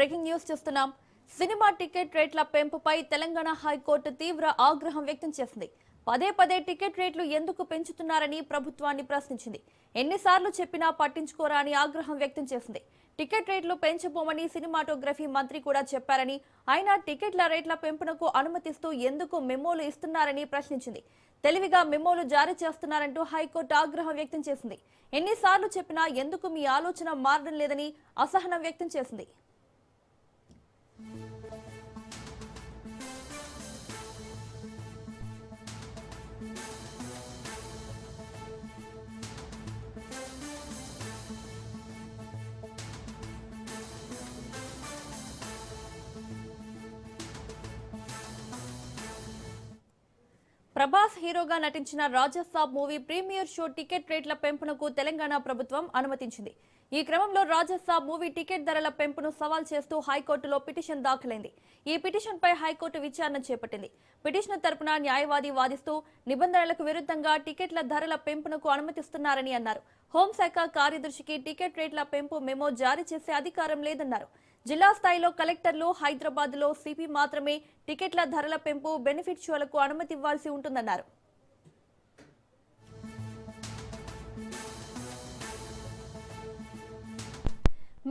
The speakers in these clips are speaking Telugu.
బ్రేకింగ్ న్యూస్ చూస్తున్నాం. సినిమా టికెట్ రేట్ల పెంపుపై తెలంగాణ హైకోర్టు తీవ్ర ఆగ్రహం వ్యక్తం చేసింది. పదే పదే టికెట్ రేట్లు ఎందుకు పెంచుతున్నారని ప్రభుత్వాన్ని ప్రశ్నించింది. ఎన్నిసార్లు చెప్పినా పట్టించుకోరా అని ఆగ్రహం వ్యక్తం చేసింది. టికెట్ రేట్లు పెంచబోమని సినిమాటోగ్రఫీ మంత్రి కూడా చెప్పారని, అయినా టికెట్ల రేట్ల పెంపునకు అనుమతిస్తూ ఎందుకు మెమోలు ఇస్తున్నారని ప్రశ్నించింది. తెలివిగా మెమోలు జారీ చేస్తున్నారంటూ హైకోర్టు ఆగ్రహం వ్యక్తం చేసింది. ఎన్నిసార్లు చెప్పినా ఎందుకు మీ ఆలోచన మారడం లేదని అసహనం వ్యక్తం చేసింది. ప్రభాస్ హీరోగా నటించిన Raja Saab movie premiere show ticket రేట్ల పెంపునకు తెలంగాణ ప్రభుత్వం అనుమతించింది. ఈ క్రమంలో రాజసాబ్ మూవీ టికెట్ ధరల పెంపును సవాల్ చేస్తూ హైకోర్టులో పిటిషన్ దాఖలైంది. ఈ పిటిషన్పై హైకోర్టు విచారణ చేపట్టింది. పిటిషన్ తరపున న్యాయవాది వాదిస్తూ నిబంధనలకు విరుద్ధంగా టికెట్ల ధరల పెంపునకు అనుమతిస్తున్నారని అన్నారు. హోంశాఖ కార్యదర్శికి టికెట్ రేట్ల పెంపు మెమో జారీ చేసే అధికారం లేదన్నారు. జిల్లా స్థాయిలో కలెక్టర్లు, హైదరాబాద్ లో సిపి మాత్రమే టికెట్ల ధరల పెంపు, బెనిఫిట్ షోలకు అనుమతి ఇవ్వాల్సి ఉంటుందన్నారు.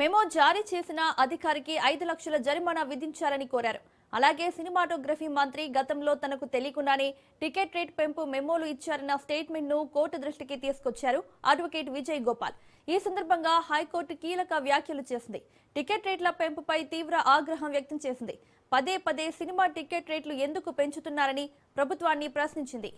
మెమో జారీ చేసిన అధికారికి 5 లక్షల జరిమానా విధించాలని కోరారు. అలాగే సినిమాటోగ్రఫీ మంత్రి గతంలో తనకు తెలియకుండానే టికెట్ రేట్ పెంపు మెమోలు ఇచ్చారన్న స్టేట్మెంట్ ను కోర్టు దృష్టికి తీసుకొచ్చారు అడ్వకేట్ విజయ్ గోపాల్. ఈ సందర్భంగా హైకోర్టు కీలక వ్యాఖ్యలు చేసింది. టికెట్ రేట్ల పెంపుపై తీవ్ర ఆగ్రహం వ్యక్తం చేసింది. పదే పదే సినిమా టికెట్ రేట్లు ఎందుకు పెంచుతున్నారని ప్రభుత్వాన్ని ప్రశ్నించింది.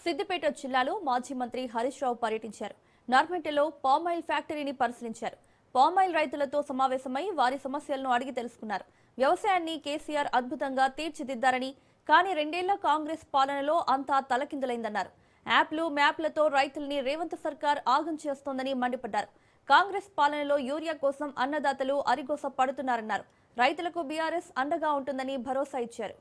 సిద్దిపేట జిల్లాలో మాజీ మంత్రి హరీష్ రావు పర్యటించారు. నార్మెంటలో పామాయిల్ ఫ్యాక్టరీని పరిశీలించారు. పామాయిల్ రైతులతో సమావేశమై వారి సమస్యలను అడిగి తెలుసుకున్నారు. వ్యవసాయాన్ని కేసీఆర్ అద్భుతంగా తీర్చిదిద్దారని, కానీ 2 ఏళ్ల కాంగ్రెస్ పాలనలో అంతా తలకిందులైందన్నారు. యాప్లు, మ్యాప్లతో రైతుల్ని రేవంత్ సర్కార్ ఆగం చేస్తోందని మండిపడ్డారు. కాంగ్రెస్ పాలనలో యూరియా కోసం అన్నదాతలు అరిగోస పడుతున్నారన్నారు. రైతులకు బీఆర్ఎస్ అండగా ఉంటుందని భరోసా ఇచ్చారు.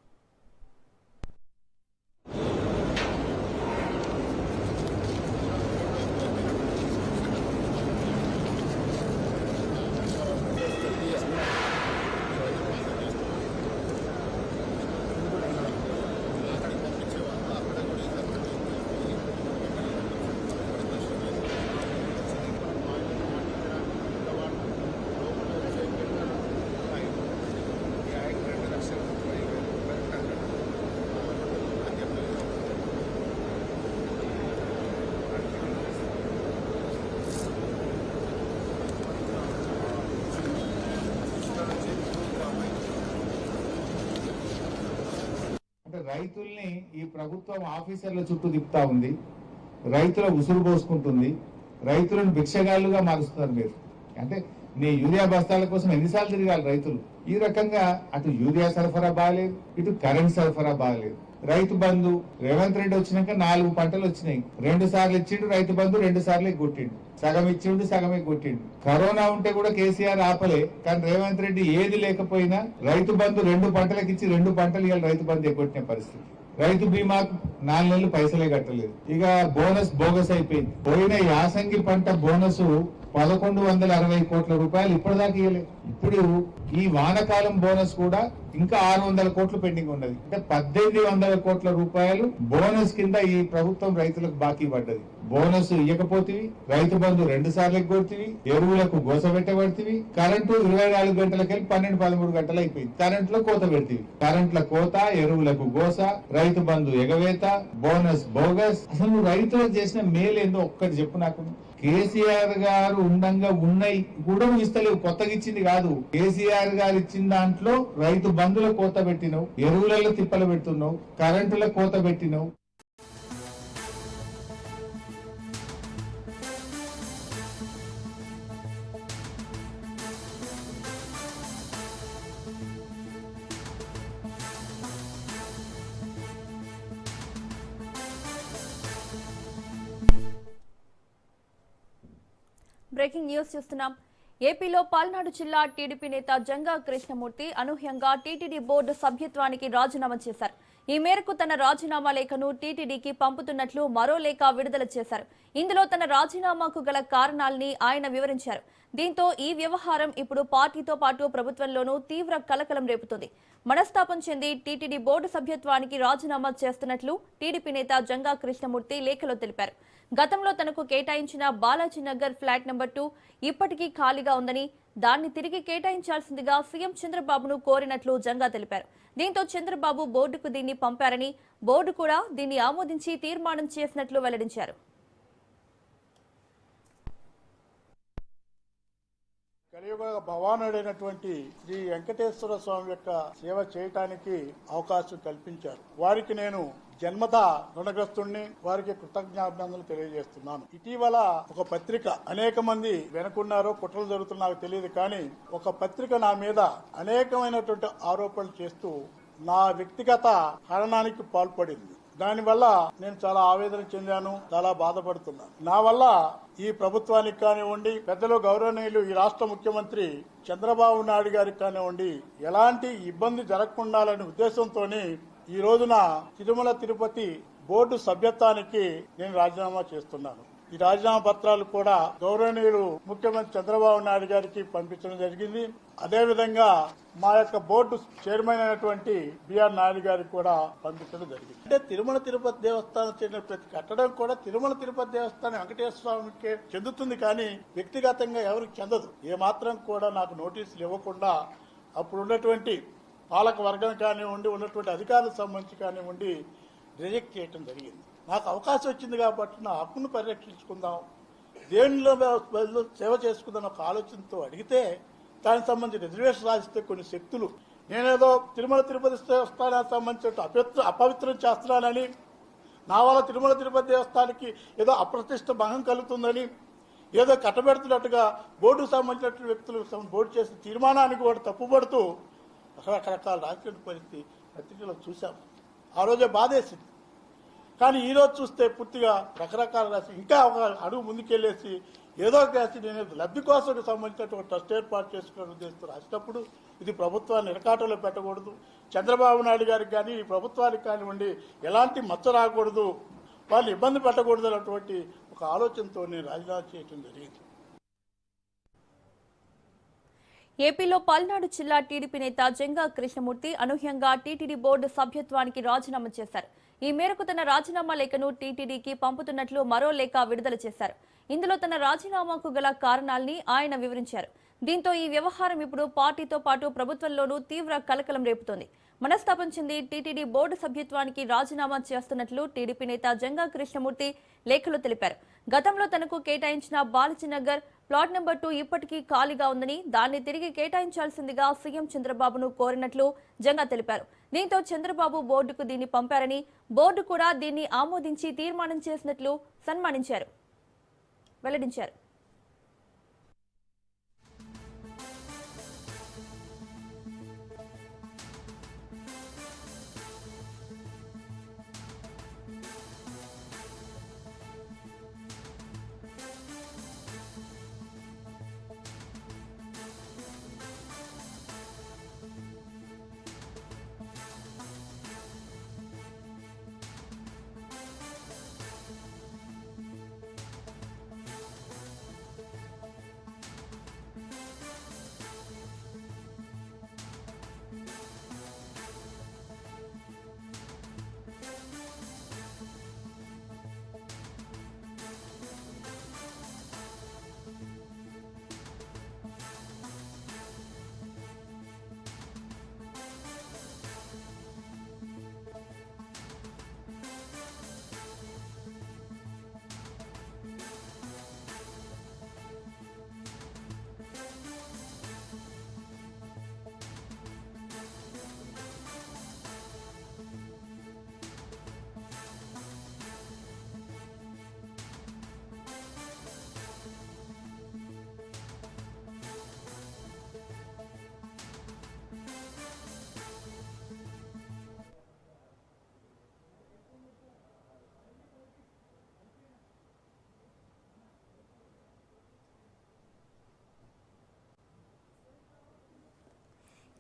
రైతుల్ని ఈ ప్రభుత్వం ఆఫీసర్ల చుట్టూ తిప్పుతా ఉంది. రైతుల ఉసురు పోసుకుంటుంది. రైతులను భిక్షగాళ్ళుగా మారుస్తున్నారు మీరు. అంటే నీ యూరియా బస్తాల కోసం ఎన్నిసార్లు తిరగాలి రైతులు? ఈ రకంగా అటు యూరియా సరఫరా బాగలేదు, ఇటు కరెంట్ సరఫరా బాగలేదు. రైతు బంధు రేవంత్ రెడ్డి వచ్చినాక 4 పంటలు వచ్చినాయి. 2 సార్లు ఇచ్చిండు రైతు బంధు, 2 సార్లు కొట్టిండు. సగం ఇచ్చిండు, సగమే కొట్టిండు. కరోనా ఉంటే కూడా కేసీఆర్ ఆపలే. కానీ రేవంత్ రెడ్డి ఏది లేకపోయినా రైతు బంధు 2 పంటలకు ఇచ్చి 2 పంటలు ఇవాళ రైతు బంధు ఎగ్గొట్టిన పరిస్థితి. రైతు బీమాకు 4 నెలలు పైసలే కట్టలేదు. ఇక బోనస్ బోగస్ అయిపోయింది. పోయిన యాసంగి పంట బోనస్ 1160 కోట్ల రూపాయలు ఇప్పటిదాకా ఇవ్వలేదు. ఇప్పుడు ఈ వానకాలం బోనస్ కూడా ఇంకా 600 కోట్లు పెండింగ్ ఉన్నది. అంటే 1800 కోట్ల రూపాయలు బోనస్ కింద ఈ ప్రభుత్వం రైతులకు బాకీ పడ్డది. బోనస్ ఇవ్వకపోతేవి, రైతు బంధు 2 సార్లు ఎగ్గొడితివి, ఎరువులకు గోస పెట్టబడితివి, కరెంటు 24 గంటలకెళ్ళి 12-13 గంటలు అయిపోయింది. కరెంట్ లో కోత పెడితివి. కరెంట్ల కోత, ఎరువులకు గోస, రైతు బంధు ఎగవేత, బోనస్ బోగస్. అసలు నువ్వు రైతులకు చేసిన మేలేందో ఒక్కటి చెప్పు నాకు. కేసీఆర్ గారు ఉండంగా ఉన్నాయి కూడా నువ్వు ఇస్తలేవు, కొత్తగా ఇచ్చింది కాదు. కేసీఆర్ గారు ఇచ్చిన దాంట్లో రైతు బంధుల కోత పెట్టినవు, ఎరువులలో తిప్పలు పెడుతున్నావు, కరెంటుల కోత పెట్టినవు. బ్రేకింగ్ న్యూస్ చూస్తున్నాం. ఏపీలో పల్నాడు జిల్లా టీడీపీ నేత జంగా కృష్ణమూర్తి అనూహ్యంగా టీటీడీ బోర్డు సభ్యత్వానికి రాజీనామా చేశారు. ఈ మేరకు తన రాజీనామా లేఖను టీటీడీకి పంపుతున్నట్లు మరో లేఖ విడుదల చేశారు. ఇందులో తన రాజీనామాకు గల కారణాలని ఆయన వివరించారు. దీంతో ఈ వ్యవహారం ఇప్పుడు పార్టీతో పాటు ప్రభుత్వంలోనూ తీవ్ర కలకలం రేపుతోంది. మనస్తాపం చెంది టీటీడీ బోర్డు సభ్యత్వానికి రాజీనామా చేస్తున్నట్లు టీడీపీ నేత జంగా కృష్ణమూర్తి లేఖలో తెలిపారు. గతంలో తనకు కేటాయించిన బాలాజీ నగర్ ఫ్లాట్ నెంబర్ 2 ఇప్పటికీ ఖాళీగా ఉందని, దాన్ని తిరిగి కేటాయించాల్సిందిగా సీఎం చంద్రబాబును కోరినట్లు జంగా తెలిపారు. దీంతో చంద్రబాబు బోర్డుకు దీన్ని పంపారని, బోర్డు కూడా దీన్ని ఆమోదించి తీర్మానం చేసినట్లు వెల్లడించారు. కలియుగ భవానుడైనటువంటి శ్రీ వెంకటేశ్వర స్వామి యొక్క సేవ చేయటానికి అవకాశం కల్పించారు. వారికి నేను జన్మతా రుణగ్రస్తుడిని, వారికి కృతజ్ఞాభినందనలు తెలియజేస్తున్నాను. ఇటీవల ఒక పత్రిక, అనేక మంది వెనుకున్నారో కుట్రలు జరుగుతున్నా నాకు తెలియదు, కానీ ఒక పత్రిక నా మీద అనేకమైనటువంటి ఆరోపణలు చేస్తూ నా వ్యక్తిగత హరణానికి పాల్పడింది. దానివల్ల నేను చాలా ఆవేదన చెందాను, చాలా బాధపడుతున్నాను. నా వల్ల ఈ ప్రభుత్వానికి కానివ్వండి, పెద్దలు గౌరవనీయులు ఈ రాష్ట్ర ముఖ్యమంత్రి చంద్రబాబు నాయుడు గారికి కానివ్వండి, ఎలాంటి ఇబ్బంది జరగకుండాలనే ఉద్దేశంతోనే ఈ రోజున తిరుమల తిరుపతి బోర్డు సభ్యత్వానికి నేను రాజీనామా చేస్తున్నాను. ఈ రాజీనామా పత్రాలు కూడా గౌరవనీయులు ముఖ్యమంత్రి చంద్రబాబు నాయుడు గారికి పంపించడం జరిగింది. అదేవిధంగా మా యొక్క బోర్డు చైర్మన్ అయినటువంటి బిఆర్ నాయుడు గారికి కూడా పంపించడం జరిగింది. అంటే తిరుమల తిరుపతి దేవస్థానం చెందిన ప్రతి కట్టడం కూడా తిరుమల తిరుపతి దేవస్థానం వెంకటేశ్వర స్వామికి చెందుతుంది, కానీ వ్యక్తిగతంగా ఎవరికి చెందదు. ఏమాత్రం కూడా నాకు నోటీసులు ఇవ్వకుండా అప్పుడు ఉన్నటువంటి పాలక వర్గం కానివ్వండి, ఉన్నటువంటి అధికారులకు సంబంధించి కానివ్వండి, రిజెక్ట్ చేయడం జరిగింది. నాకు అవకాశం వచ్చింది కాబట్టి నా హక్కును పరిరక్షించుకుందాం, దేవునిలో సేవ చేసుకుందాం ఒక ఆలోచనతో అడిగితే దానికి సంబంధించి రిజర్వేషన్ రాసిస్తే కొన్ని శక్తులు నేనేదో తిరుమల తిరుపతి దేవస్థానానికి సంబంధించిన అపవిత్రం చేస్తున్నానని, నా వల్ల తిరుమల తిరుపతి దేవస్థానానికి ఏదో అప్రతిష్ట భంగం కలుగుతుందని, ఏదో కట్టబెడుతున్నట్టుగా బోర్డుకు సంబంధించిన వ్యక్తులు బోర్డు చేసిన తీర్మానానికి కూడా తప్పుపడుతూ రకరకాల రాజకీయ పరిస్థితి పత్రికలో చూశాం. ఆ రోజే బాధేసింది. కానీ ఈ రోజు చూస్తే పూర్తిగా రకరకాల రాసి ఇంకా ఒక అడుగు ముందుకెళ్లేసి ఏదో రాసి నేను లబ్ధి కోసం సంబంధించినటువంటి ట్రస్ట్ ఏర్పాటు చేసుకునే ఉద్దేశంతో రాసినప్పుడు ఇది ప్రభుత్వాన్ని ఇరకాటంలో పెట్టకూడదు, చంద్రబాబు నాయుడు గారికి కానీ ఈ ప్రభుత్వానికి కానివ్వండి ఎలాంటి మచ్చ రాకూడదు, వాళ్ళు ఇబ్బంది పెట్టకూడదు అన్నటువంటి ఒక ఆలోచనతో నేను రాజీనామా చేయడం జరిగింది. ఏపీలో పల్నాడు జిల్లా టీడీపీ నేత జంగా కృష్ణమూర్తి అనూహ్యంగా టీటీడీ బోర్డు సభ్యత్వానికి రాజీనామా చేశారు. ఈ మేరకు తన రాజీనామా లేఖను టీటీడీకి పంపుతున్నట్లు మరో లేఖ విడుదల చేశారు. ఇందులో తన రాజీనామాకు గల కారణాలని ఆయన వివరించారు. దీంతో ఈ వ్యవహారం ఇప్పుడు పార్టీతో పాటు ప్రభుత్వంలోనూ తీవ్ర కలకలం రేపుతోంది. మనస్తాపం చెంది టీటీడీ బోర్డు సభ్యత్వానికి రాజీనామా చేస్తున్నట్లు టీడీపీ నేత జంగా కృష్ణమూర్తి లేఖలో తెలిపారు. గతంలో తనకు కేటాయించిన బాలాజీ నగర్ ప్లాట్ నెంబర్ 2 ఇప్పటికీ ఖాళీగా ఉందని, దాన్ని తిరిగి కేటాయించాల్సిందిగా సీఎం చంద్రబాబును కోరినట్లు జంగా తెలిపారు. దీంతో చంద్రబాబు బోర్డుకు దీన్ని పంపారని, బోర్డు కూడా దీన్ని ఆమోదించి తీర్మానం చేసినట్లు వెల్లడించారు.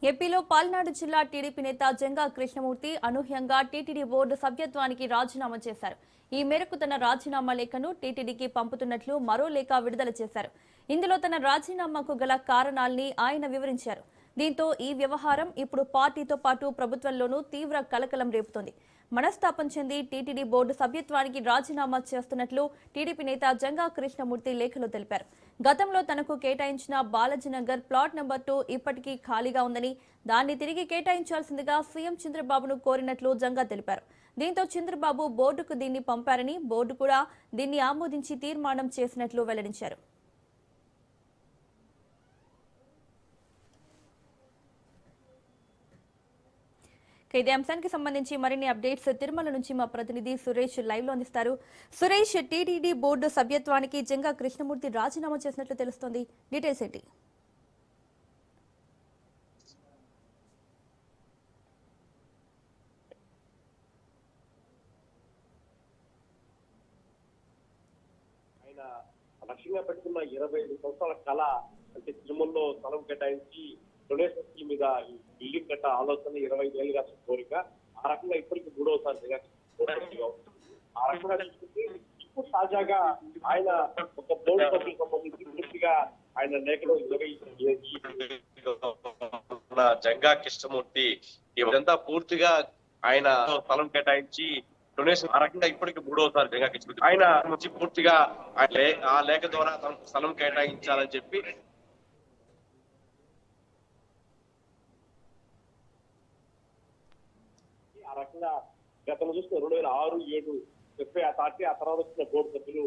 ఏపీలో పల్నాడు జిల్లా టీడీపీ నేత జంగా కృష్ణమూర్తి అనూహ్యంగా టీటీడీ బోర్డు సభ్యత్వానికి రాజీనామా చేశారు. ఈ మేరకు తన రాజీనామా లేఖను టీటీడీకి పంపుతున్నట్లు మరో లేఖ విడుదల చేశారు. ఇందులో తన రాజీనామాకు గల కారణాల్ని ఆయన వివరించారు. దీంతో ఈ వ్యవహారం ఇప్పుడు పార్టీతో పాటు ప్రభుత్వంలోనూ తీవ్ర కలకలం రేపుతోంది. మనస్తాపం చెంది టీటీడీ బోర్డు సభ్యత్వానికి రాజీనామా చేస్తున్నట్లు టీడీపీ నేత జంగా కృష్ణమూర్తి లేఖలో తెలిపారు. గతంలో తనకు కేటాయించిన బాలాజీనగర్ ప్లాట్ నెంబర్ 2 ఇప్పటికీ ఖాళీగా ఉందని, దాన్ని తిరిగి కేటాయించాల్సిందిగా సీఎం చంద్రబాబును కోరినట్లు జంగా తెలిపారు. దీంతో చంద్రబాబు బోర్డుకు దీన్ని పంపారని, బోర్డు కూడా దీన్ని ఆమోదించి తీర్మానం చేసినట్లు వెల్లడించారు. ఇదే అంశానికి సంబంధించి మరిన్ని అప్డేట్స్ తిరుమల నుంచి మా ప్రతినిధి సురేష్ లైవ్ లో అందిస్తారు. సురేష్, టీటీడీ బోర్డు సభ్యత్వానికి జంగా కృష్ణమూర్తి రాజీనామా చేసినట్లు తెలుస్తోంది. డీటెయిల్స్ ఏంటి? ఆయన లక్ష్యంగా పెట్టుకున్న 25 సంవత్సరాల కళ అంటే తిరుమలలో స్థలం కేటాయించి డొనేషన్ స్కీమ్ మీద బిల్డింగ్ కట్ట ఆలోచన 25 ఏళ్ళుగా కోరిక. ఆ రకంగా ఇప్పటికి 3వసారి ఆ రకంగా చూసుకుంటే ఇప్పుడు తాజాగా ఆయన ఒక బోర్డు సభ్యులకు సంబంధించి పూర్తిగా ఆయన లేఖలో జంగా కృష్ణమూర్తి ఇదంతా పూర్తిగా ఆయన స్థలం కేటాయించి డొనేషన్. ఆ రకంగా ఇప్పటికి 3వసారి జంగా కృష్ణమూర్తి ఆయన నుంచి పూర్తిగా ఆ లేఖ ద్వారా తనకు స్థలం కేటాయించాలని చెప్పి ఆ రకంగా గతంలో చూస్తే 2006, 2007 చెప్పే ఆ పార్టీ ఆ తర్వాత వచ్చిన బోర్డు సభ్యులు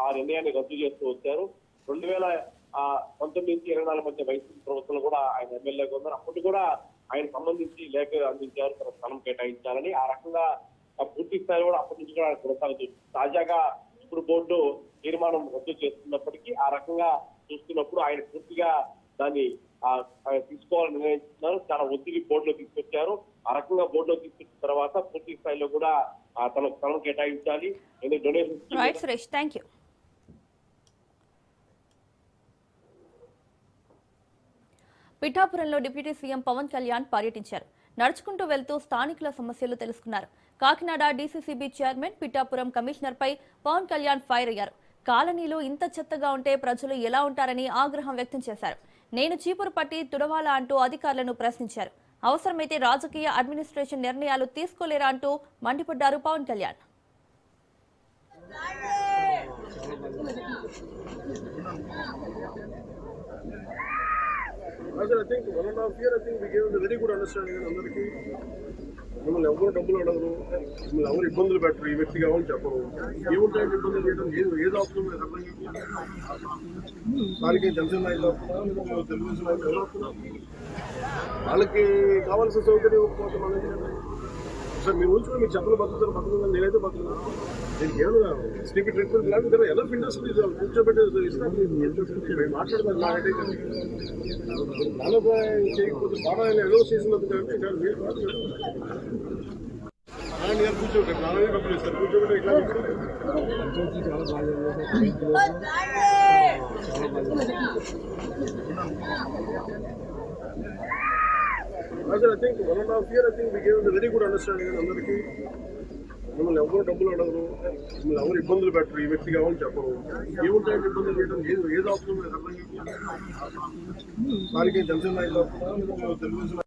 ఆ నిర్ణయాన్ని రద్దు చేస్తూ వచ్చారు. 2019 నుంచి 24 మధ్య వైసీపీ ప్రభుత్వంలో కూడా ఆయన ఎమ్మెల్యేగా ఉన్నారు. అప్పటి కూడా ఆయన సంబంధించి లేఖ అందించారు తన స్థలం కేటాయించాలని. ఆ రకంగా పూర్తి స్థాయిలో కూడా అప్పటి నుంచి కూడా కొనసాగుతుంది. తాజాగా ఇప్పుడు బోర్డు తీర్మానం రద్దు చేస్తున్నప్పటికీ ఆ రకంగా చూస్తున్నప్పుడు ఆయన పూర్తిగా దాన్ని తీసుకోవాలని నిర్ణయించుకున్నారు. చాలా ఒత్తిడి బోర్డులో తీసుకొచ్చారు. ఆ రకంగా బోర్డులో తీసుకొచ్చిన తర్వాత పూర్తి స్థాయిలో కూడా తన స్థలం కేటాయించాలి. డొనేషన్. పిఠాపురంలో డిప్యూటీ సీఎం పవన్ కళ్యాణ్ పర్యటించారు. నడుచుకుంటూ వెళ్తూ స్థానికుల సమస్యలు తెలుసుకున్నారు. Kakinada DCCB chairman, Pithapuram commissioner పై పవన్ కళ్యాణ్ ఫైర్ అయ్యారు. కాలనీలు ఇంత చెత్తగా ఉంటే ప్రజలు ఎలా ఉంటారని ఆగ్రహం వ్యక్తం చేశారు. నేను చీపురు పట్టి తుడవాలా అంటూ అధికారులను ప్రశ్నించారు. అవసరమైతే రాజకీయ అడ్మినిస్ట్రేషన్ నిర్ణయాలు తీసుకోలేరా అంటూ మండిపడ్డారు Pawan Kalyan. I think 1.5 years, I think we gave a very good understanding in అందరికీ. మిమ్మల్ని ఎవరు డబ్బులు అడగరు, మిమ్మల్ని ఎవరు ఇబ్బందులు పెట్టరు, ఈ వ్యక్తి కావాలని చెప్పరు. ఏముంటాయంటే ఇబ్బందులు చేయడం ఏది అవసరం లేదు అర్థం చెప్పి దానికి జనసేన నాయకులు అవుతున్నా, తెలుగుదేశం నాయకులు ఎవరు అవుతున్నారు, వాళ్ళకి కావాల్సిన సౌకర్యం ఇవ్వకపోతే మనకి సార్ మీరు ఉంచుకుని మీరు చెప్పలు బతుకుతారు నేనైతే బతుకున్నాను. నేను ఏమన్నా స్టీపీ ట్రీట్మెంట్ లాంటి ఎలా ఇండస్ట్రీ కూర్చోబెట్టి ఇస్తాను మాట్లాడతాను. నాకైతే నలభై చేయకపోతే బాగా ఎలా చేసినందుకు కానీ ఇక్కడ మీరు కూర్చోబెట్టి నాలుగు డబ్బులు ఇస్తారు కూర్చోబెట్టి ఇట్లా I think 1.5 years, I think we gave a very good understanding in అందరికీ. మిమ్మల్ని ఎవరు డబ్బులు అడగరు, మిమ్మల్ని ఎవరు ఇబ్బందులు పెట్టరు, ఈ వ్యక్తి కావాలని చెప్పరు. ఏముంటాయంటే ఇబ్బందులు చేయడం ఏది అవసరం లేదు అర్థం చెప్పి దానికి జనసేన నాయకులు అవుతున్నా, తెలుగుదేశం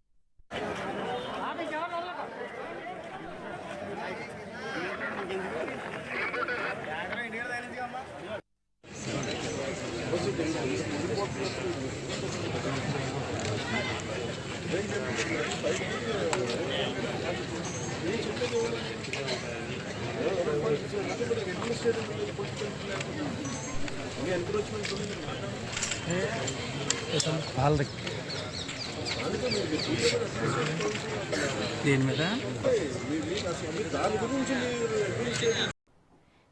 దీని మీద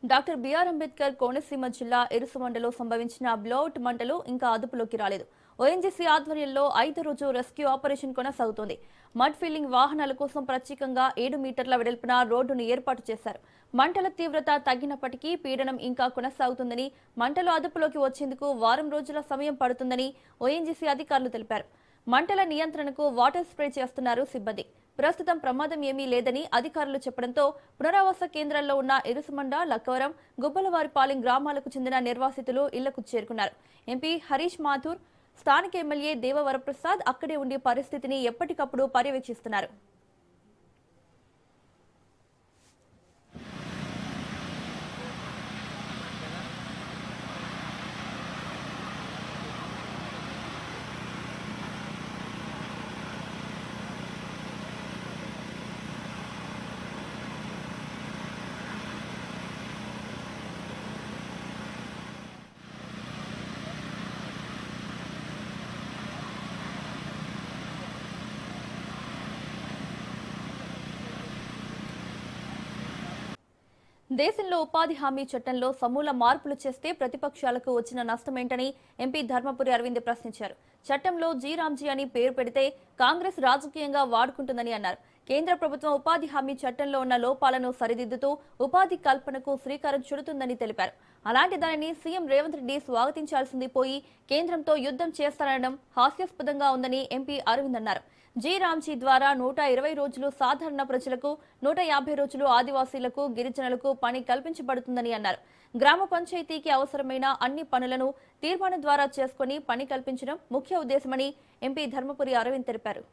డాక్టర్ బిఆర్ అంబేద్కర్ కోనసీమ జిల్లా ఎరుసమండలో సంభవించిన బ్లౌట్ మంటలు ఇంకా అదుపులోకి రాలేదు. ఓఎన్జీసీ ఆధ్వర్యంలో 5వ రోజు రెస్క్యూ ఆపరేషన్ కొనసాగుతోంది. మడ్ ఫిల్లింగ్ వాహనాల కోసం ప్రత్యేకంగా 7 మీటర్ల వెడల్పున రోడ్డును ఏర్పాటు చేశారు. మంటల తీవ్రత తగ్గినప్పటికీ పీడనం ఇంకా కొనసాగుతుందని, మంటలు అదుపులోకి వచ్చేందుకు వారం రోజుల సమయం పడుతుందని ఓఎన్జీసీ అధికారులు తెలిపారు. మంటల నియంత్రణకు వాటర్ స్ప్రే చేస్తున్నారు సిబ్బంది. ప్రస్తుతం ప్రమాదం ఏమీ లేదని అధికారులు చెప్పడంతో పునరావాస కేంద్రాల్లో ఉన్న ఇరుసుమండ, లక్కవరం, గుబ్బలవారిపాలెం గ్రామాలకు చెందిన నిర్వాసితులు ఇళ్లకు చేరుకున్నారు. ఎంపీ హరీష్ మాథూర్, స్థానిక ఎమ్మెల్యే దేవవరప్రసాద్ అక్కడే ఉండి పరిస్థితిని ఎప్పటికప్పుడు పర్యవేక్షిస్తున్నారు. దేశంలో ఉపాధి హామీ చట్టంలో సమూల మార్పులు చేస్తే ప్రతిపక్షాలకు వచ్చిన నష్టమేంటని ఎంపీ ధర్మపురి అరవింద్ ప్రశ్నించారు. చట్టంలో జీరాంజీ అని పేరు పెడితే కాంగ్రెస్ రాజకీయంగా వాడుకుంటుందని అన్నారు. కేంద్ర ప్రభుత్వం ఉపాధి హామీ చట్టంలో ఉన్న లోపాలను సరిదిద్దుతూ ఉపాధి కల్పనకు శ్రీకారం చుడుతుందని తెలిపారు. అలాంటి దానిని సీఎం రేవంత్ రెడ్డి స్వాగతించాల్సింది పోయి కేంద్రంతో యుద్ధం చేస్తారనడం హాస్యాస్పదంగా ఉందని ఎంపీ అరవింద్ అన్నారు. జీరాంజీ ద్వారా 120 రోజులు సాధారణ ప్రజలకు, 150 రోజులు ఆదివాసీలకు, గిరిజనులకు పని కల్పించబడుతుందని అన్నారు. గ్రామ పంచాయతీకి అవసరమైన అన్ని పనులను తీర్మానం ద్వారా చేసుకుని పని కల్పించడం ముఖ్య ఉద్దేశమని ఎంపీ ధర్మపురి అరవింద్ తెలిపారు.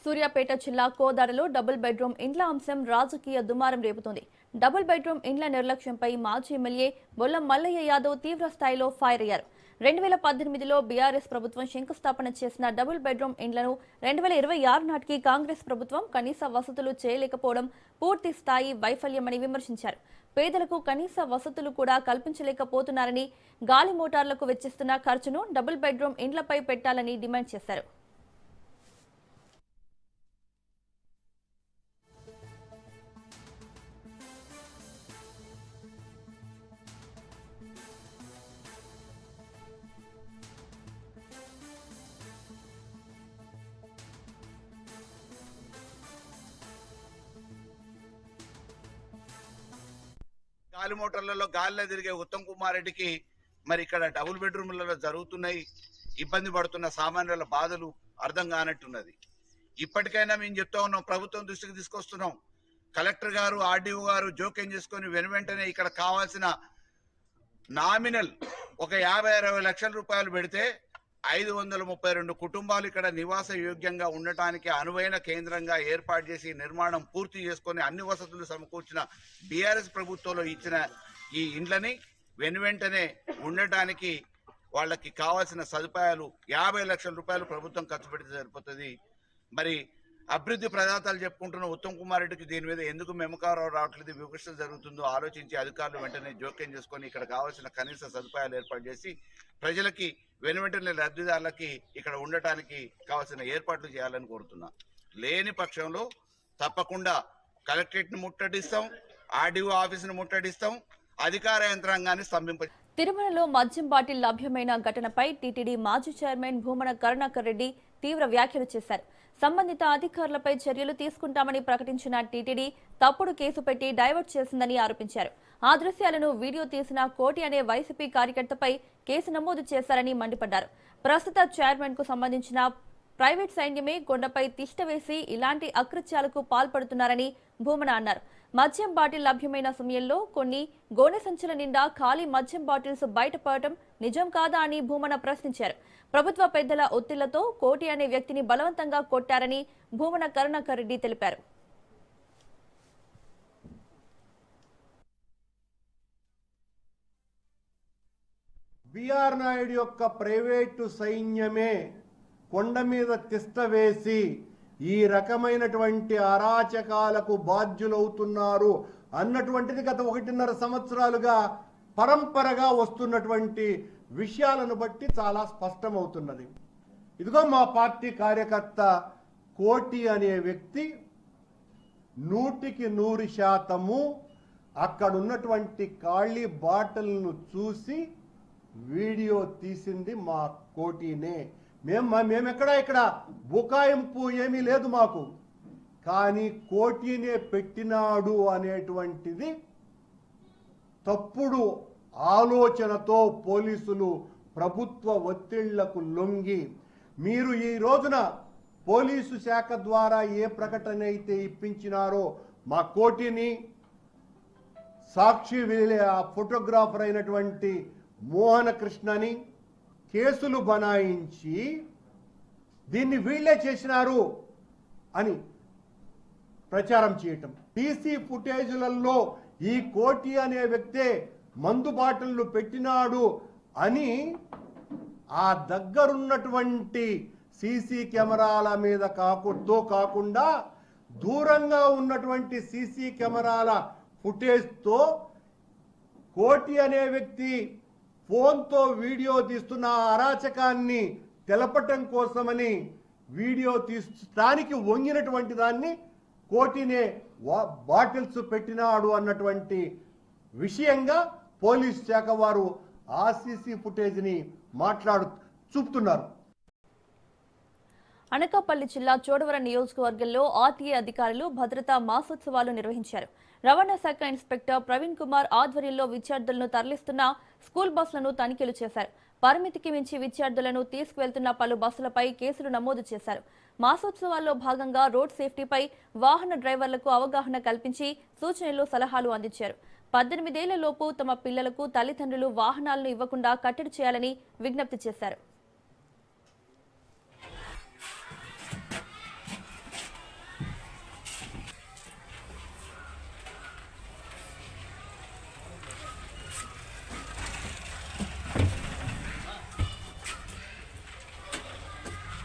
సూర్యాపేట జిల్లా కోదాడలో డబుల్ బెడ్రూమ్ ఇండ్ల అంశం రాజకీయ దుమారం రేపుతోంది. డబుల్ బెడ్రూమ్ ఇండ్ల నిర్లక్ష్యంపై మాజీ ఎమ్మెల్యే బొల్లం మల్లయ్య యాదవ్ తీవ్ర స్థాయిలో ఫైర్ అయ్యారు. 2018లో బీఆర్ఎస్ ప్రభుత్వం శంకుస్థాపన చేసిన డబుల్ బెడ్రూమ్ ఇండ్లను 2026 నాటికి కాంగ్రెస్ ప్రభుత్వం కనీస వసతులు చేయలేకపోవడం పూర్తి స్థాయి వైఫల్యమని విమర్శించారు. పేదలకు కనీస వసతులు కూడా కల్పించలేకపోతున్నారని, గాలి మోటార్లకు వెచ్చిస్తున్న ఖర్చును డబుల్ బెడ్రూమ్ ఇండ్లపై పెట్టాలని డిమాండ్ చేశారు. గాలి మోటార్లలో గాలిలో తిరిగే ఉత్తమ్ కుమార్ రెడ్డికి మరి ఇక్కడ డబుల్ బెడ్రూమ్లలో జరుగుతున్నాయి, ఇబ్బంది పడుతున్న సామాన్యుల బాధలు అర్థం కానట్టున్నది. ఇప్పటికైనా మేము చెప్తా ఉన్నాం, ప్రభుత్వం దృష్టికి తీసుకొస్తున్నాం. కలెక్టర్ గారు, ఆర్డీఓ గారు జోక్యం చేసుకొని వెంటనే ఇక్కడ కావాల్సిన నామినల్ ఒక 50-60 లక్షల రూపాయలు పెడితే 532 కుటుంబాలు ఇక్కడ నివాస యోగ్యంగా ఉండటానికి అనువైన కేంద్రంగా ఏర్పాటు చేసి నిర్మాణం పూర్తి చేసుకొని అన్ని వసతులు సమకూర్చిన బీఆర్ఎస్ ప్రభుత్వంలో ఇచ్చిన ఈ ఇండ్లని వెంటనే ఉండటానికి వాళ్ళకి కావాల్సిన సదుపాయాలు 50 లక్షల రూపాయలు ప్రభుత్వం ఖర్చు పెడితే సరిపోతుంది. మరి అభివృద్ధి ప్రదాతలు చెప్పుకుంటున్న ఉత్తమ్ కుమార్ రెడ్డికి దీని మీద ఎందుకు మెమకారం రావట్లేదు, వివక్ష జరుగుతుందో ఆలోచించి అధికారులు వెంటనే జోక్యం చేసుకొని ఇక్కడ కావాల్సిన కనీస సదుపాయాలు ఏర్పాటు చేసి ప్రజలకి వెంటనే లబ్ధిదారులకి ఇక్కడ ఉండటానికి కావాల్సిన ఏర్పాట్లు చేయాలని కోరుతున్నా. లేని పక్షంలో తప్పకుండా కలెక్టరేట్ను ముట్టడిస్తాం, ఆర్డీఓ ఆఫీసును ముట్టడిస్తాం, అధికార యంత్రాంగాన్ని స్తంభింప. తిరుమలలో మద్యం బాటిల్ లభ్యమైన ఘటనపై టీటీడీ మాజీ చైర్మన్ భూమన కరుణాకర్ రెడ్డి తీవ్ర వ్యాఖ్యలు చేశారు. సంబంధిత అధికారులపై చర్యలు తీసుకుంటామని ప్రకటించిన టీటీడీ తప్పుడు కేసు పెట్టి డైవర్ట్ చేసిందని ఆరోపించారు. ఆ దృశ్యాలను వీడియో తీసిన కోటి అనే వైసీపీ కార్యకర్తపై కేసు నమోదు చేశారని మండిపడ్డారు. ప్రస్తుత చైర్మన్ కు సంబంధించిన ప్రైవేట్ సైన్యమే కొండపై తిష్ట వేసి ఇలాంటి అకృత్యాలకు పాల్పడుతున్నారని భూమన అన్నారు. మద్యం బాటిల్ లభ్యమైన సమయంలో కొన్ని గోనె సంచుల నిండా ఖాళీ మద్యం బాటిల్స్ బయటపడటం నిజం కాదా అని భూమన ప్రశ్నించారు. ప్రభుత్వ పెద్దల ఒత్తిళ్లతో కోటి అనే వ్యక్తిని బలవంతంగా కొట్టారని భూమన కరుణాకర్ రెడ్డి తెలిపారు. బిఆర్ నాయుడు యొక్క ప్రైవేటు సైన్యమే కొండ మీద తిష్ట వేసి ఈ రకమైనటువంటి అరాచకాలకు బాధ్యులవుతున్నారు అన్నటువంటిది గత 1.5 సంవత్సరాలుగా పరంపరగా వస్తున్నటువంటి విషయాలను బట్టి చాలా స్పష్టమవుతున్నది. ఇదిగో మా పార్టీ కార్యకర్త కోటి అనే వ్యక్తి 100% అక్కడ ఉన్నటువంటి ఖాళీ బాటిల్ను చూసి వీడియో తీసింది మా కోటినే. మేమెక్కడా ఇక్కడ బుకాయింపు ఏమీ లేదు మాకు. కానీ కోటినే పెట్టినాడు అనేటువంటిది తప్పుడు ఆలోచనతో పోలీసులు ప్రభుత్వ ఒత్తిళ్లకు లొంగి, మీరు ఈ రోజున పోలీసు శాఖ ద్వారా ఏ ప్రకటన అయితే ఇప్పించినారో మా కోటిని, సాక్షి ఫోటోగ్రాఫర్ అయినటువంటి మోహన కృష్ణని కేసులు బనాయించి దీన్ని వీళ్లే చేసినారు అని ప్రచారం చేయటం. సీసీ ఫుటేజీలలో ఈ కోటి అనే వ్యక్తే మందు బాటిళ్లు పెట్టినాడు అని ఆ దగ్గరున్నటువంటి సీసీ కెమెరాల మీద కాకుండా దూరంగా ఉన్నటువంటి సీసీ కెమెరాల ఫుటేజ్తో కోటి అనే వ్యక్తి ఫోన్తో వీడియో తీస్తున్న అరాచకాన్ని తెలపటం కోసమని వీడియో తీయడానికి వంగినటువంటి దాన్ని కోటినే బాటిల్స్ పెట్టినాడు అన్నటువంటి విషయంగా పోలీస్ శాఖ వారు ఆ సీసీ ఫుటేజ్ని చూపుతున్నారు. అనకాపల్లి జిల్లా చోడవరం నియోజకవర్గంలో ఆర్టీఏ అధికారులు భద్రతా మాసోత్సవాలు నిర్వహించారు. రవాణా శాఖ ఇన్స్పెక్టర్ ప్రవీణ్ కుమార్ ఆధ్వర్యంలో విద్యార్థులను తరలిస్తున్న స్కూల్ బస్సులను తనిఖీలు చేశారు. పరిమితికి మించి విద్యార్థులను తీసుకువెళ్తున్న పలు బస్సులపై కేసులు నమోదు చేశారు. మాసోత్సవాల్లో భాగంగా రోడ్ సేఫ్టీపై వాహన డ్రైవర్లకు అవగాహన కల్పించి సూచనలు, సలహాలు అందించారు. 18 ఏళ్ల లోపు తమ పిల్లలకు తల్లిదండ్రులు వాహనాలను ఇవ్వకుండా కట్టడి చేయాలని విజ్ఞప్తి చేశారు.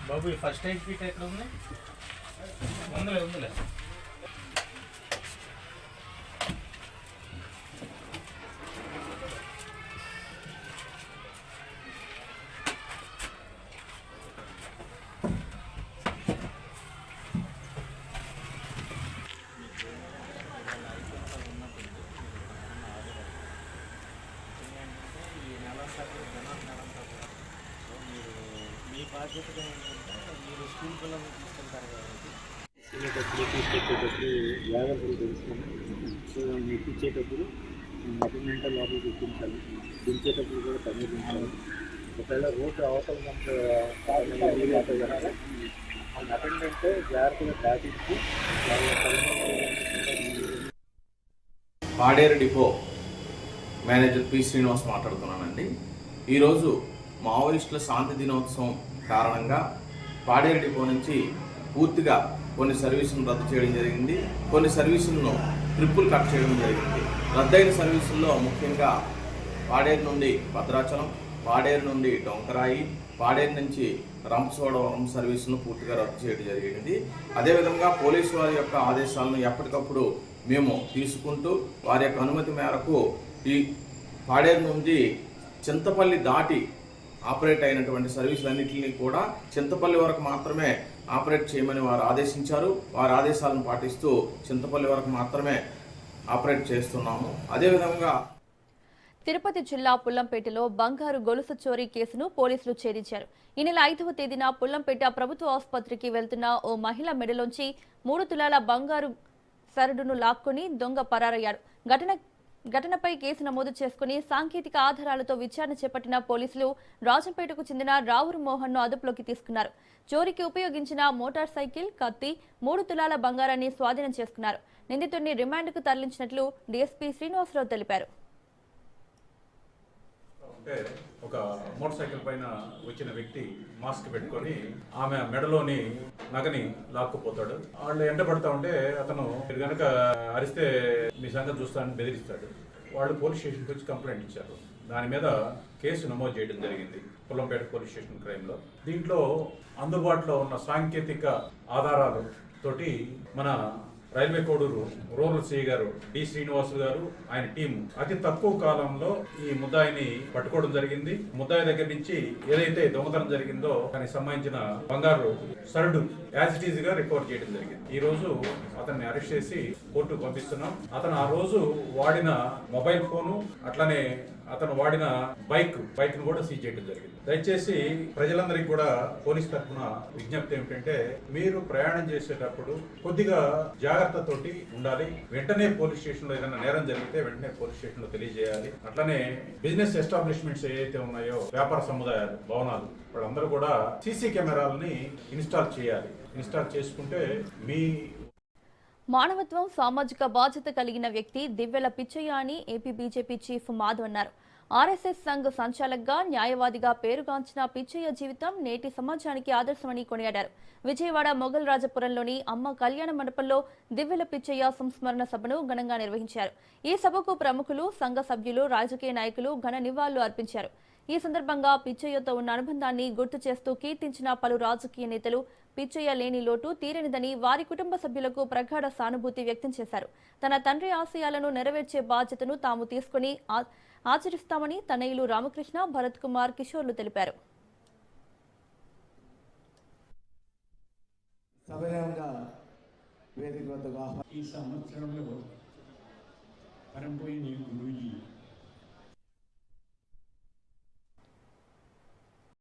బాబు ఫస్ట్ ఎయిడ్ కిట్ ఎక్కడ ఉంది? ఉందిలే. బాధ్యతగా ఏంటంటే మీరు స్కూల్ పిల్లల్ని తీసుకెళ్తారు కాబట్టి తినేటప్పుడు తీసుకొచ్చేటప్పుడు జాగ్రత్తలు తెలుస్తుంది. సో ఎక్కించేటప్పుడు అటెండెంట్ లోపలికి ఎక్కించాలి, దించేటప్పుడు కూడా సమీపించాలి. ఒకవేళ రోడ్డు అవసరం అవుతాయి కనుక అటెండెంట్ జాగ్రత్తగా దాటించి Paderu depot manager P Srinivas మాట్లాడుతున్నానండి. ఈరోజు మావోయిస్టుల శాంతి దినోత్సవం కారణంగా పాడేరు డిపో నుంచి పూర్తిగా కొన్ని సర్వీసులను రద్దు చేయడం జరిగింది. కొన్ని సర్వీసులను ట్రిప్పులు కట్ చేయడం జరిగింది. రద్దయిన సర్వీసుల్లో ముఖ్యంగా పాడేరు నుండి భద్రాచలం, పాడేరు నుండి డొంకరాయి, పాడేరు నుంచి రంపచోడవరం సర్వీసులను పూర్తిగా రద్దు చేయడం జరిగింది. అదేవిధంగా పోలీసు వారి యొక్క ఆదేశాలను ఎప్పటికప్పుడు మేము తీసుకుంటూ వారి యొక్క అనుమతి మేరకు ఈ పాడేరు నుండి చింతపల్లి దాటి ఆపరేట్ అయినటువంటి సర్వీసులన్నింటినీ కూడా చింతపల్లి వరకు మాత్రమే ఆపరేట్ చేయమని వారు ఆదేశించారు. వారి ఆదేశాలను పాటిస్తూ చింతపల్లి వరకు మాత్రమే ఆపరేట్ చేస్తున్నాము. అదేవిధంగా తిరుపతి జిల్లా పుల్లంపేటలో బంగారు గొలుసు చోరీ కేసును పోలీసులు ఛేదించారు. ఈ నెల 5వ తేదీన పుల్లంపేట ప్రభుత్వ ఆసుపత్రికి వెళ్తున్న ఓ మహిళ మెడలోంచి 3 తులాల బంగారు సరడును లాక్కొని దొంగ పరారయ్యారు. ఘటనపై కేసు నమోదు చేసుకుని సాంకేతిక ఆధారాలతో విచారణ చేపట్టిన పోలీసులు రాజంపేటకు చెందిన రావురు మోహన్ ను అదుపులోకి తీసుకున్నారు. చోరీకి ఉపయోగించిన మోటార్ సైకిల్, కత్తి, 3 తులాల బంగారాన్ని స్వాధీనం చేసుకున్నారు. నిందితుడిని రిమాండ్కు తరలించినట్లు డీఎస్పీ శ్రీనివాసరావు తెలిపారు. ఒక మోటార్ సైకిల్ పైన వచ్చిన వ్యక్తి మాస్క్ పెట్టుకొని ఆమె మెడలోని నగని లాక్కుపోతాడు. వాళ్ళు ఎండబడతా ఉంటే అతను గనక అరిస్తే మీ సంగతి చూస్తానని బెదిరిస్తాడు. వాళ్ళు పోలీస్ స్టేషన్కి వచ్చి కంప్లైంట్ ఇచ్చారు. దాని మీద కేసు నమోదు చేయడం జరిగింది పుల్లంపేట పోలీస్ స్టేషన్ క్రైమ్లో. దీంట్లో అందుబాటులో ఉన్న సాంకేతిక ఆధారాలు తోటి మన రైల్వే కోడూరు రూరల్ సిఐ గారు డి శ్రీనివాసులు గారు ఆయన టీం అతి తక్కువ కాలంలో ఈ ముద్దాయిని పట్టుకోవడం జరిగింది. ముద్దాయి దగ్గర నుంచి ఏదైతే దొంగతనం జరిగిందో దానికి సంబంధించిన బంగారు సరడు యాజ్ ఇట్ ఈజ్ గా రికవర్ చేయడం జరిగింది. ఈ రోజు అతన్ని అరెస్ట్ చేసి కోర్టుకు పంపిస్తున్నాం. అతను ఆ రోజు వాడిన మొబైల్ ఫోను అట్లనే అతను వాడిన బైక్ ను కూడా సీజ్ చేయడం జరిగింది. దయచేసి ప్రజలందరికీ కూడా పోలీస్ తరఫున విజ్ఞప్తి ఏమిటంటే మీరు ప్రయాణం చేసేటప్పుడు కొద్దిగా జాగ్రత్తతోటి ఉండాలి. వెంటనే పోలీస్ స్టేషన్ లో ఏదైనా నేరం జరిగితే వెంటనే పోలీస్ స్టేషన్ లో తెలియజేయాలి. అట్లనే బిజినెస్ ఎస్టాబ్లిష్మెంట్స్ ఏవైతే ఉన్నాయో వ్యాపార సముదాయాలు భవనాలు వాళ్ళందరూ కూడా సీసీ కెమెరాలని ఇన్స్టాల్ చేయాలి. ఇన్స్టాల్ చేసుకుంటే మీ మానవత్వం సామాజిక బాధ్యత కలిగిన వ్యక్తి దివ్వెల పిచ్చయ్య అని ఏపీ బీజేపీ చీఫ్ మాధవ్ అన్నారు. ఆర్ఎస్ఎస్ సంఘ్ సంచాలక్గా న్యాయవాదిగా పేరుగాంచిన పిచ్చయ్య జీవితం నేటి సమాజానికి ఆదర్శమని కొనియాడారు. విజయవాడ మొగల్ రాజపురంలోని అమ్మ కళ్యాణ మండపంలో దివ్వెల పిచ్చయ్య సంస్మరణ సభను ఘనంగా నిర్వహించారు. ఈ సభకు ప్రముఖులు, సంఘ సభ్యులు, రాజకీయ నాయకులు ఘన నివాళులు అర్పించారు. ఈ సందర్భంగా పిచ్చయ్యతో ఉన్న అనుబంధాన్ని గుర్తు చేస్తూ కీర్తించిన పలు రాజకీయ నేతలు పిచ్చయ్య లేని లోటు తీరనిదని వారి కుటుంబ సభ్యులకు ప్రగాఢ సానుభూతి వ్యక్తం చేశారు. తన తండ్రి ఆశయాలను నెరవేర్చే బాధ్యతను తాము తీసుకుని ఆచరిస్తామని తనయులు రామకృష్ణ, భరత్ కుమార్, కిషోర్లు తెలిపారు. ఈ సంవత్సరంలో పరంపోయిన గురూజీ